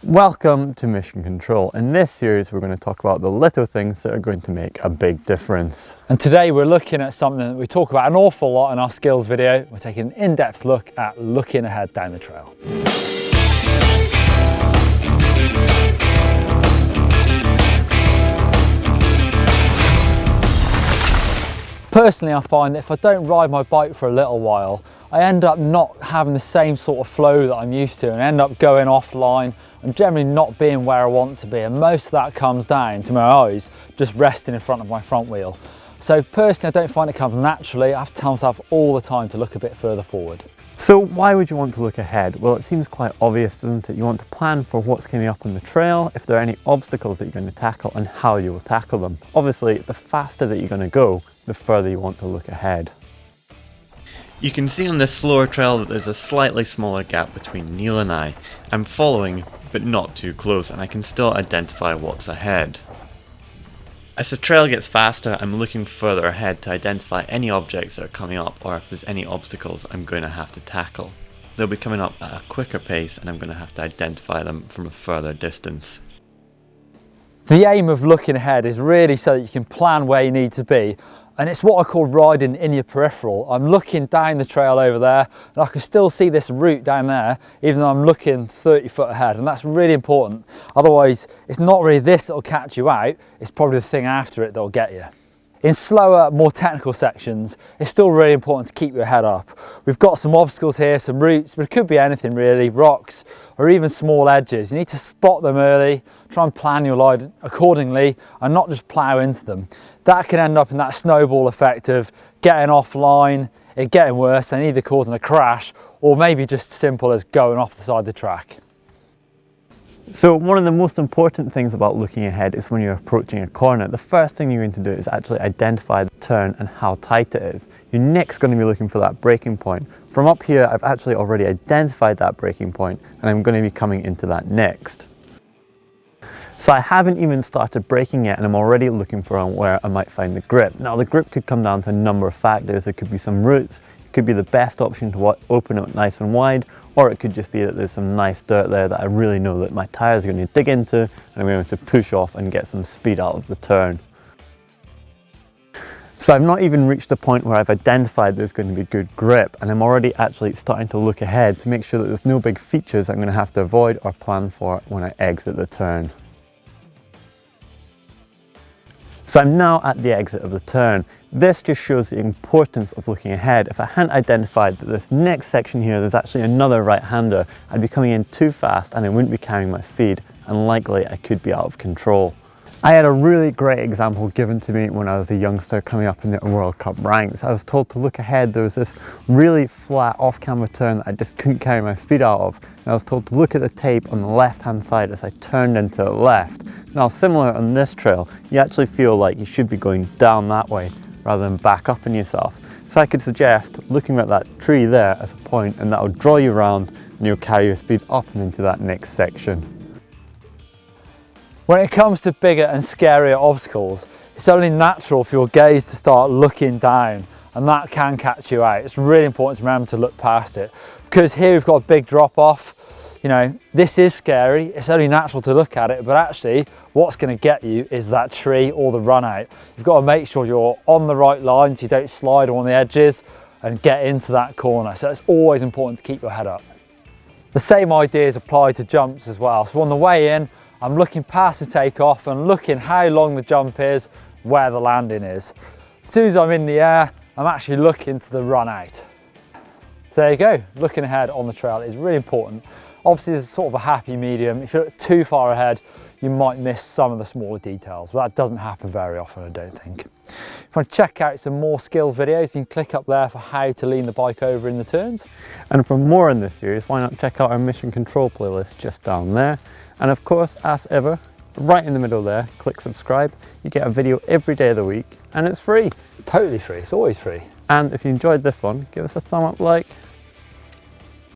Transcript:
Welcome to Mission Control. In this series we're going to talk about the little things that are going to make a big difference. And today we're looking at something that we talk about an awful lot in our skills video. We're taking an in-depth look at looking ahead down the trail. Personally, I find that if I don't ride my bike for a little while, I end up not having the same sort of flow that I'm used to and end up going offline and generally not being where I want to be. And most of that comes down to my eyes just resting in front of my front wheel. So personally, I don't find it comes naturally. I have to tell myself all the time to look a bit further forward. So why would you want to look ahead? Well, it seems quite obvious, doesn't it? You want to plan for what's coming up on the trail, if there are any obstacles that you're going to tackle and how you will tackle them. Obviously, the faster that you're going to go, the further you want to look ahead. You can see on this slower trail that there's a slightly smaller gap between Neil and I. I'm following, but not too close, and I can still identify what's ahead. As the trail gets faster, I'm looking further ahead to identify any objects that are coming up or if there's any obstacles I'm going to have to tackle. They'll be coming up at a quicker pace and I'm going to have to identify them from a further distance. The aim of looking ahead is really so that you can plan where you need to be. And it's what I call riding in your peripheral. I'm looking down the trail over there and I can still see this route down there even though I'm looking 30 foot ahead, and that's really important. Otherwise, it's not really this that'll catch you out, it's probably the thing after it that'll get you. In slower, more technical sections, it's still really important to keep your head up. We've got some obstacles here, some roots, but it could be anything really, rocks or even small edges. You need to spot them early, try and plan your ride accordingly and not just plough into them. That can end up in that snowball effect of getting offline, it getting worse and either causing a crash or maybe just simple as going off the side of the track. So one of the most important things about looking ahead is when you're approaching a corner, the first thing you're going to do is actually identify the turn and how tight it is. You're next going to be looking for that braking point. From up here, I've actually already identified that braking point and I'm going to be coming into that next. So I haven't even started braking yet and I'm already looking for where I might find the grip. Now the grip could come down to a number of factors. It could be some roots, it could be the best option to open it nice and wide, or it could just be that there's some nice dirt there that I really know that my tyres are going to dig into and I'm going to push off and get some speed out of the turn. So I've not even reached the point where I've identified there's going to be good grip and I'm already actually starting to look ahead to make sure that there's no big features I'm going to have to avoid or plan for when I exit the turn. So I'm now at the exit of the turn. This just shows the importance of looking ahead. If I hadn't identified that this next section here, there's actually another right-hander, I'd be coming in too fast and I wouldn't be carrying my speed, and likely I could be out of control. I had a really great example given to me when I was a youngster coming up in the World Cup ranks. I was told to look ahead. There was this really flat off-camera turn that I just couldn't carry my speed out of. And I was told to look at the tape on the left-hand side as I turned into the left. Now, similar on this trail, you actually feel like you should be going down that way rather than back up on yourself. So I could suggest looking at that tree there as a point, and that will draw you around and you'll carry your speed up and into that next section. When it comes to bigger and scarier obstacles, it's only natural for your gaze to start looking down, and that can catch you out. It's really important to remember to look past it, because here we've got a big drop off. You know, this is scary, it's only natural to look at it, but actually what's going to get you is that tree or the run out. You've got to make sure you're on the right line so you don't slide on the edges and get into that corner. So it's always important to keep your head up. The same ideas apply to jumps as well. So on the way in, I'm looking past the takeoff and looking how long the jump is, where the landing is. As soon as I'm in the air, I'm actually looking to the run out. So there you go, looking ahead on the trail is really important. Obviously there's sort of a happy medium. If you look too far ahead, you might miss some of the smaller details, but that doesn't happen very often, I don't think. If you want to check out some more skills videos, you can click up there for how to lean the bike over in the turns. And for more in this series, why not check out our Mission Control playlist just down there. And of course, as ever, right in the middle there, click subscribe. You get a video every day of the week and it's free. Totally free, it's always free. And if you enjoyed this one, give us a thumb up, like,